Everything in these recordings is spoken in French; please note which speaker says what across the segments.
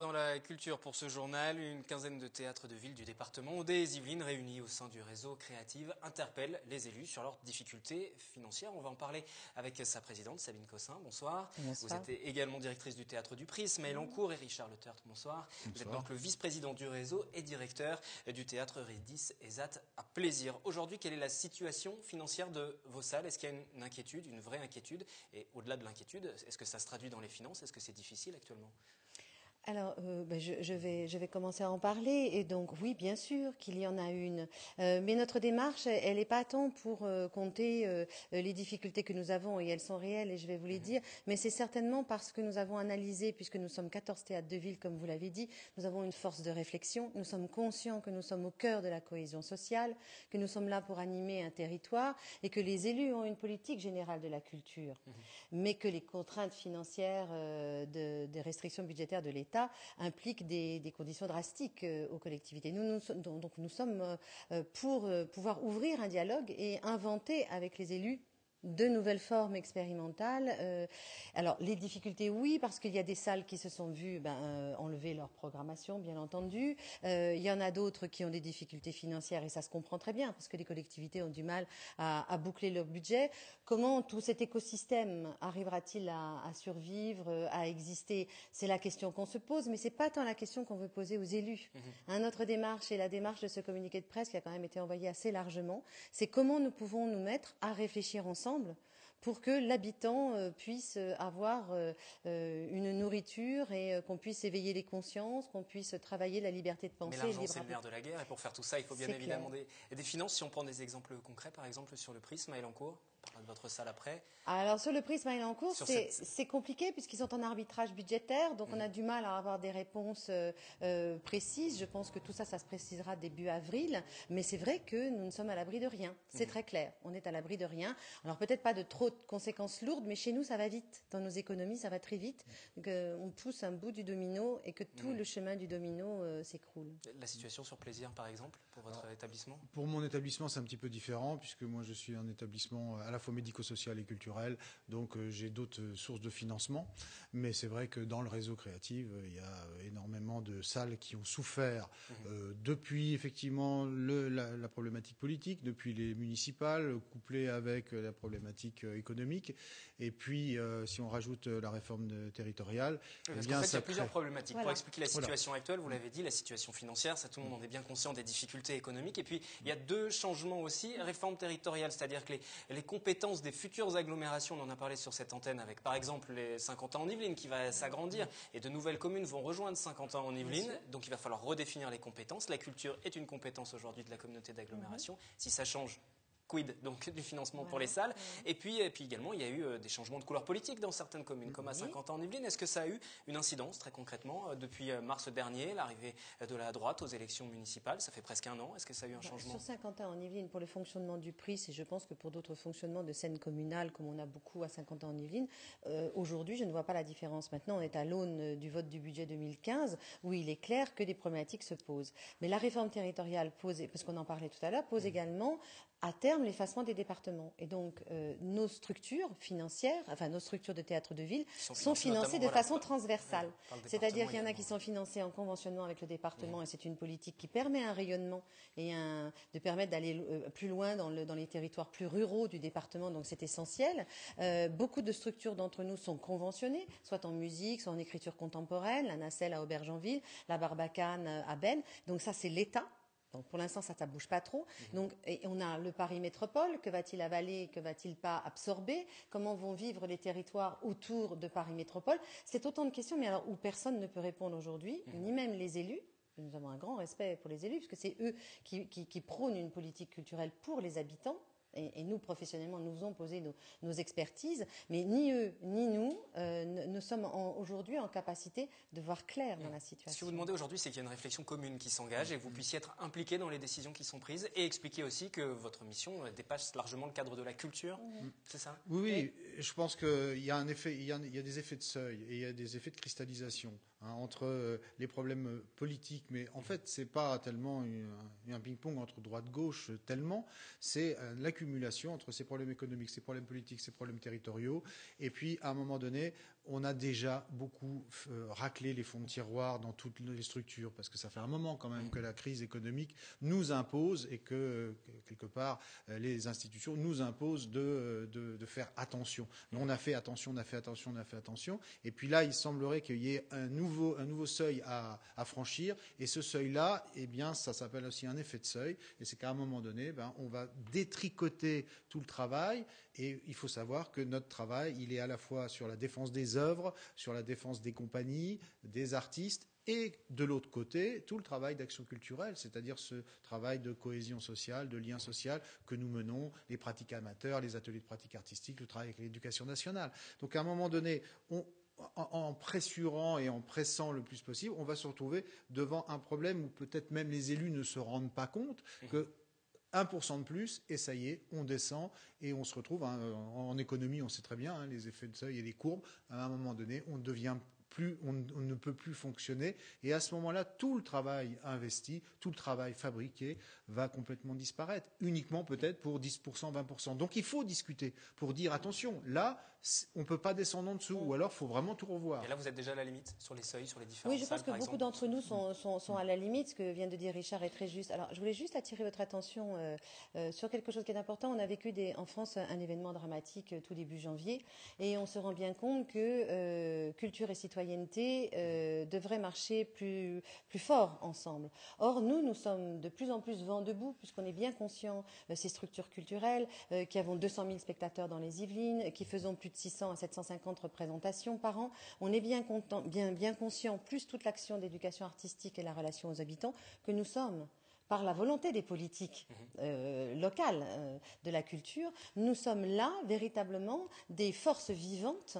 Speaker 1: Dans la culture pour ce journal, une quinzaine de théâtres de ville du département des Yvelines réunis au sein du réseau Créative interpellent les élus sur leurs difficultés financières. On va en parler avec sa présidente Sabine Cossin. Bonsoir.
Speaker 2: Bonsoir.
Speaker 1: Vous êtes également directrice du théâtre du Prisme, Maëlle Encourt et Richard Le Teurt. Bonsoir. Vous êtes donc le vice-président du réseau et directeur du théâtre Ridis Ezat à Plaisir. Aujourd'hui, quelle est la situation financière de vos salles? Est-ce qu'il y a une inquiétude, une vraie inquiétude? Et au-delà de l'inquiétude, est-ce que ça se traduit dans les finances? Est-ce que c'est difficile actuellement?
Speaker 2: Alors, je vais commencer à en parler. Et donc, oui, bien sûr qu'il y en a une. Mais notre démarche, elle n'est pas tant pour compter les difficultés que nous avons, et elles sont réelles, et je vais vous les dire. Mais c'est certainement parce que nous avons analysé, puisque nous sommes 14 théâtres de ville, comme vous l'avez dit, nous avons une force de réflexion. Nous sommes conscients que nous sommes au cœur de la cohésion sociale, que nous sommes là pour animer un territoire, et que les élus ont une politique générale de la culture. Mais que les contraintes financières des restrictions budgétaires de l'État implique des conditions drastiques aux collectivités. Nous sommes pour pouvoir ouvrir un dialogue et inventer avec les élus de nouvelles formes expérimentales. Alors, les difficultés, oui, parce qu'il y a des salles qui se sont vues enlever leur programmation, bien entendu. Il y en a d'autres qui ont des difficultés financières, et ça se comprend très bien, parce que les collectivités ont du mal à boucler leur budget. Comment tout cet écosystème arrivera-t-il à survivre, à exister? C'est la question qu'on se pose, mais c'est pas tant la question qu'on veut poser aux élus. Notre démarche, et la démarche de ce communiqué de presse qui a quand même été envoyé assez largement, c'est comment nous pouvons nous mettre à réfléchir ensemble pour que l'habitant puisse avoir une nourriture et qu'on puisse éveiller les consciences, qu'on puisse travailler la liberté de penser.
Speaker 1: Mais l'argent, c'est le nerf de la guerre, et pour faire tout ça, il faut bien évidemment des finances. Si on prend des exemples concrets, par exemple sur le Prisme, Maëlle Encourt, on parlera de votre salle après.
Speaker 2: Alors sur le Prisme Maëlle Encourt, c'est compliqué puisqu'ils sont en arbitrage budgétaire, donc on a du mal à avoir des réponses précises. Je pense que tout ça, ça se précisera début avril, mais c'est vrai que nous ne sommes à l'abri de rien. C'est très clair, on est à l'abri de rien. Alors peut-être pas de trop de conséquences lourdes, mais chez nous ça va vite. Dans nos économies, ça va très vite. On pousse un bout du domino et que tout le chemin du domino s'écroule.
Speaker 1: La situation sur Plaisir, par exemple, pour votre établissement?
Speaker 3: Pour mon établissement, c'est un petit peu différent, puisque moi je suis un établissement à la fois médico-social et culturel, donc j'ai d'autres sources de financement. Mais c'est vrai que dans le réseau créatif, il y a énormément de salles qui ont souffert depuis effectivement la problématique politique, depuis les municipales, couplées avec la problématique économique. Et puis, si on rajoute la réforme territoriale,
Speaker 1: parce qu'en fait, il y a plusieurs problématiques. Pour expliquer la situation actuelle, vous l'avez dit, la situation financière, ça tout le monde en est bien conscient des difficultés économiques. Et puis, il y a deux changements aussi. Réforme territoriale, c'est-à-dire que les compétences des futures agglomérations, on en a parlé sur cette antenne avec, par exemple, les Saint-Quentin en Yvelines qui va s'agrandir, et de nouvelles communes vont rejoindre Saint-Quentin en Yvelines. Donc, il va falloir redéfinir les compétences. La culture est une compétence aujourd'hui de la communauté d'agglomération. Si ça change, quid donc du financement pour les salles. Et puis également, il y a eu des changements de couleur politique dans certaines communes, comme à Saint-Quentin en Yvelines. Est-ce que ça a eu une incidence très concrètement depuis mars dernier, l'arrivée de la droite aux élections municipales? Ça fait presque un an. Est-ce que ça a eu un changement?
Speaker 2: Sur Saint-Quentin en Yvelines, pour le fonctionnement du Prisme, et je pense que pour d'autres fonctionnements de scènes communales, comme on a beaucoup à Saint-Quentin en Yvelines, aujourd'hui, je ne vois pas la différence. Maintenant, on est à l'aune du vote du budget 2015, où il est clair que des problématiques se posent. Mais la réforme territoriale posée, parce qu'on en parlait tout à l'heure, pose également à terme l'effacement des départements. Et donc, nos structures financières, enfin nos structures de théâtre de ville, sont financées de façon transversale. C'est-à-dire qu'il y en a qui sont financées en conventionnement avec le département, et c'est une politique qui permet un rayonnement et de permettre d'aller plus loin dans les territoires plus ruraux du département, donc c'est essentiel. Beaucoup de structures d'entre nous sont conventionnées, soit en musique, soit en écriture contemporaine, la Nacelle à Aubergenville, la Barbacane à Benne, donc ça c'est l'État. Donc pour l'instant, ça bouge pas trop. Donc, et on a le Paris Métropole, que va-t-il avaler, que va-t-il pas absorber? Comment vont vivre les territoires autour de Paris Métropole? C'est autant de questions, mais alors où personne ne peut répondre aujourd'hui, ni même les élus. Nous avons un grand respect pour les élus, puisque c'est eux qui prônent une politique culturelle pour les habitants. Et nous, professionnellement, nous faisons poser nos expertises, mais ni eux, ni nous ne sommes aujourd'hui en capacité de voir clair dans la situation.
Speaker 1: Ce que vous demandez aujourd'hui, c'est qu'il y a une réflexion commune qui s'engage et que vous puissiez être impliqué dans les décisions qui sont prises et expliquer aussi que votre mission dépasse largement le cadre de la culture, c'est ça?
Speaker 3: Oui, je pense qu'il y a un effet, il y a des effets de seuil et il y a des effets de cristallisation entre les problèmes politiques, mais en fait, c'est pas tellement un ping-pong entre droite-gauche, tellement, c'est l'accumulation entre ces problèmes économiques, ces problèmes politiques, ces problèmes territoriaux, et puis à un moment donné, on a déjà beaucoup raclé les fonds de tiroir dans toutes les structures, parce que ça fait un moment quand même que la crise économique nous impose et que, quelque part, les institutions nous imposent de faire attention. Mais on a fait attention. Et puis là, il semblerait qu'il y ait un nouveau seuil à franchir. Et ce seuil-là, eh bien, ça s'appelle aussi un effet de seuil. Et c'est qu'à un moment donné, on va détricoter tout le travail. Et il faut savoir que notre travail, il est à la fois sur la défense des œuvres, sur la défense des compagnies, des artistes, et de l'autre côté, tout le travail d'action culturelle, c'est-à-dire ce travail de cohésion sociale, de lien social que nous menons, les pratiques amateurs, les ateliers de pratique artistique, le travail avec l'éducation nationale. Donc à un moment donné, en pressurant et en pressant le plus possible, on va se retrouver devant un problème où peut-être même les élus ne se rendent pas compte que 1% de plus, et ça y est, on descend et on se retrouve, en économie, on sait très bien, les effets de seuil et les courbes, à un moment donné, on ne peut plus fonctionner. Et à ce moment-là, tout le travail investi, tout le travail fabriqué va complètement disparaître, uniquement peut-être pour 10%, 20%. Donc il faut discuter pour dire, attention, là, on ne peut pas descendre en dessous, ou alors il faut vraiment tout revoir.
Speaker 1: Et là, vous êtes déjà à la limite sur les seuils, sur les différentes
Speaker 2: salles. Oui, je pense que beaucoup d'entre nous sont à la limite. Ce que vient de dire Richard est très juste. Alors, je voulais juste attirer votre attention sur quelque chose qui est important. On a vécu en France un événement dramatique tout début janvier, et on se rend bien compte que culture et citoyenneté devraient marcher plus fort ensemble. Or, nous sommes de plus en plus vent debout, puisqu'on est bien conscient ces structures culturelles, qui avons 200 000 spectateurs dans les Yvelines, qui faisons plus de 600 à 750 représentations par an. On est bien conscient, plus toute l'action d'éducation artistique et la relation aux habitants, que nous sommes, par la volonté des politiques locales de la culture, nous sommes là véritablement des forces vivantes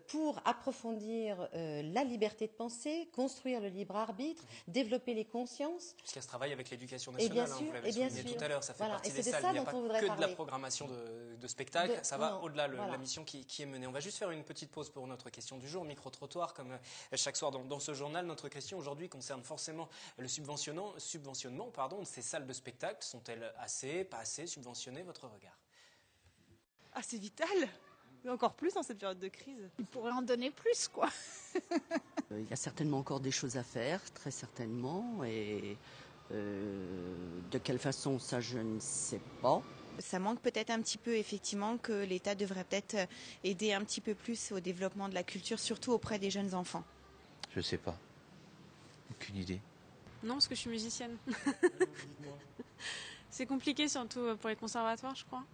Speaker 2: pour approfondir la liberté de penser, construire le libre arbitre, développer les consciences.
Speaker 1: Puisqu'il y a ce travail avec l'éducation nationale, vous l'avez souligné tout à l'heure, ça fait partie des salles. Il n'y a pas que de la programmation de spectacles, ça va au-delà de la mission qui est menée. On va juste faire une petite pause pour notre question du jour, micro-trottoir, comme chaque soir dans ce journal. Notre question aujourd'hui concerne forcément le subventionnement de ces salles de spectacle. Sont-elles assez, pas assez subventionnées? Votre regard?
Speaker 4: Ah, c'est vital, mais encore plus dans cette période de crise.
Speaker 5: Il pourrait en donner plus, quoi.
Speaker 6: Il y a certainement encore des choses à faire, très certainement, et de quelle façon, ça je ne sais pas.
Speaker 4: Ça manque peut-être un petit peu, effectivement, que l'État devrait peut-être aider un petit peu plus au développement de la culture, surtout auprès des jeunes enfants.
Speaker 7: Je sais pas. Aucune idée.
Speaker 8: Non, parce que je suis musicienne. C'est compliqué, surtout pour les conservatoires, je crois.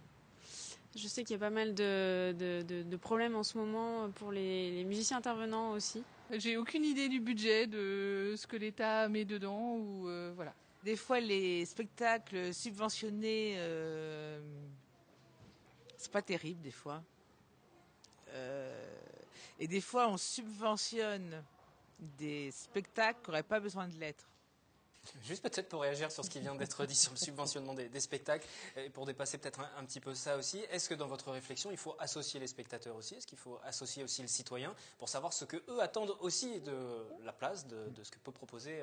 Speaker 8: Je sais qu'il y a pas mal de problèmes en ce moment pour les musiciens intervenants aussi.
Speaker 9: J'ai aucune idée du budget, de ce que l'État met dedans, ou voilà.
Speaker 10: Des fois, les spectacles subventionnés, c'est pas terrible, des fois. Et des fois, on subventionne des spectacles qui n'auraient pas besoin de l'être.
Speaker 1: Juste peut-être pour réagir sur ce qui vient d'être dit sur le subventionnement des spectacles, et pour dépasser peut-être un petit peu ça aussi, est-ce que dans votre réflexion, il faut associer les spectateurs aussi? Est-ce qu'il faut associer aussi le citoyen pour savoir ce qu'eux attendent aussi de la place, de ce que peuvent proposer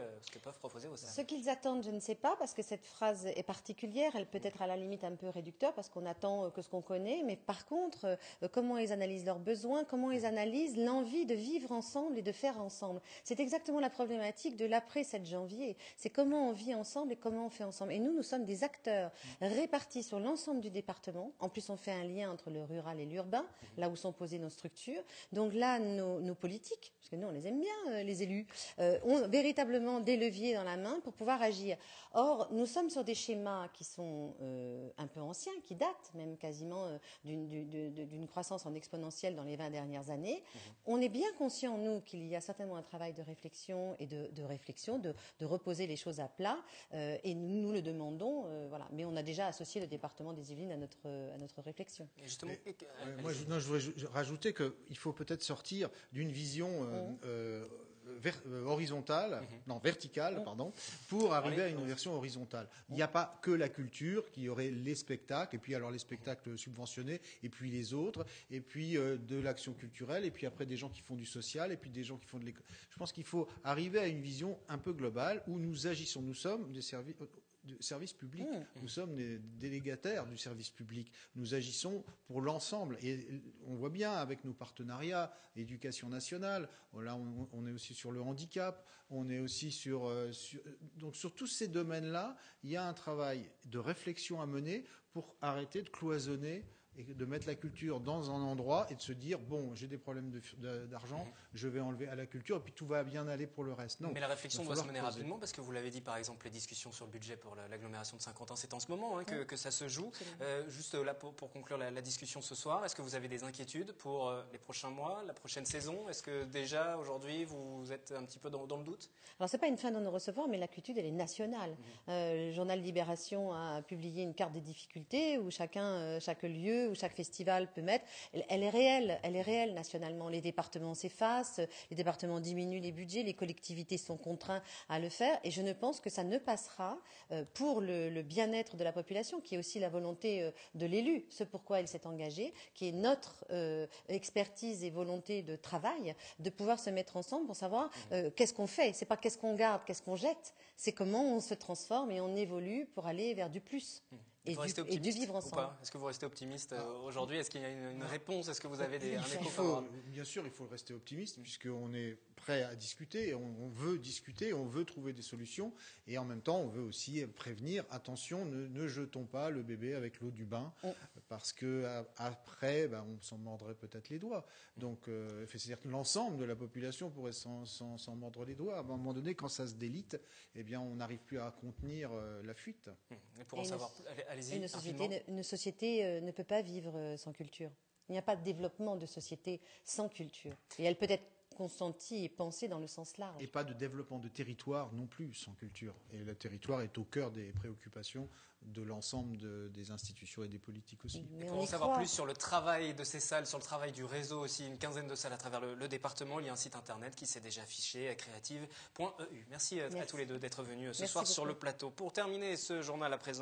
Speaker 1: vos salles?
Speaker 2: Ce qu'ils attendent, je ne sais pas, parce que cette phrase est particulière. Elle peut être à la limite un peu réducteur, parce qu'on attend que ce qu'on connaît. Mais par contre, comment ils analysent leurs besoins, comment ils analysent l'envie de vivre ensemble et de faire ensemble. C'est exactement la problématique de l'après 7 janvier. C'est comment on vit ensemble et comment on fait ensemble. Et nous sommes des acteurs répartis sur l'ensemble du département. En plus, on fait un lien entre le rural et l'urbain, là où sont posées nos structures. Donc là, nos politiques, parce que nous, on les aime bien, les élus, ont véritablement des leviers dans la main pour pouvoir agir. Or, nous sommes sur des schémas qui sont un peu anciens, qui datent même quasiment d'une croissance en exponentielle dans les 20 dernières années. On est bien conscient, nous, qu'il y a certainement un travail de réflexion et de reposer les choses à plat, et nous le demandons, voilà. Mais on a déjà associé le département des Yvelines à notre réflexion.
Speaker 1: Et justement,
Speaker 3: je voudrais rajouter qu'il faut peut-être sortir d'une vision verticale, pour arriver à une version horizontale. Il n'y a pas que la culture, qui aurait les spectacles, et puis alors les spectacles subventionnés, et puis les autres, et puis de l'action culturelle, et puis après des gens qui font du social, et puis des gens qui font de l'école. Je pense qu'il faut arriver à une vision un peu globale, où nous agissons, nous sommes service public. Nous sommes des délégataires du service public. Nous agissons pour l'ensemble. Et on voit bien avec nos partenariats, éducation nationale, là on est aussi sur le handicap, on est aussi donc sur tous ces domaines-là, il y a un travail de réflexion à mener pour arrêter de cloisonner et de mettre la culture dans un endroit et de se dire, bon, j'ai des problèmes d'argent, je vais enlever à la culture et puis tout va bien aller pour le reste. Non.
Speaker 1: Mais la réflexion doit se mener rapidement parce que vous l'avez dit, par exemple, les discussions sur le budget pour l'agglomération de Saint-Quentin, c'est en ce moment que ça se joue. Juste là, pour conclure la discussion ce soir, est-ce que vous avez des inquiétudes pour les prochains mois, la prochaine saison? Est-ce que déjà, aujourd'hui, vous êtes un petit peu dans le doute?
Speaker 2: Alors, ce n'est pas une fin de non-recevoir, mais l'inquiétude, elle est nationale. Le journal Libération a publié une carte des difficultés où chaque lieu, où chaque festival peut mettre. Elle est réelle nationalement. Les départements s'effacent, les départements diminuent les budgets, les collectivités sont contraints à le faire. Et je ne pense que ça ne passera pour le bien-être de la population, qui est aussi la volonté de l'élu, ce pourquoi il s'est engagé, qui est notre expertise et volonté de travail, de pouvoir se mettre ensemble pour savoir qu'est-ce qu'on fait. C'est pas qu'est-ce qu'on garde, qu'est-ce qu'on jette, c'est comment on se transforme et on évolue pour aller vers du plus. Et du vivre ensemble.
Speaker 1: Est-ce que vous restez optimiste aujourd'hui? Est-ce qu'il y a une réponse? Est-ce que vous avez un écho favorable?
Speaker 3: Bien sûr, il faut rester optimiste puisqu'on est prêt à discuter, on veut discuter, on veut trouver des solutions et en même temps on veut aussi prévenir, attention, ne jetons pas le bébé avec l'eau du bain parce que après on s'en mordrait peut-être les doigts. Donc c'est-à-dire que l'ensemble de la population pourrait s'en mordre les doigts. À un moment donné, quand ça se délite, eh bien on n'arrive plus à contenir la fuite.
Speaker 1: Et pour en savoir, allez-y.
Speaker 2: Une société ne peut pas vivre sans culture. Il n'y a pas de développement de société sans culture. Et elle peut être consentie et pensée dans le sens large.
Speaker 3: Et pas de développement de territoire non plus sans culture. Et le territoire est au cœur des préoccupations de l'ensemble des institutions et des politiques aussi.
Speaker 1: Et pour en savoir plus sur le travail de ces salles, sur le travail du réseau aussi, une quinzaine de salles à travers le département, il y a un site internet qui s'est déjà affiché, creative.eu. Merci à tous les deux d'être venus ce soir sur le plateau. Pour terminer ce journal à présent,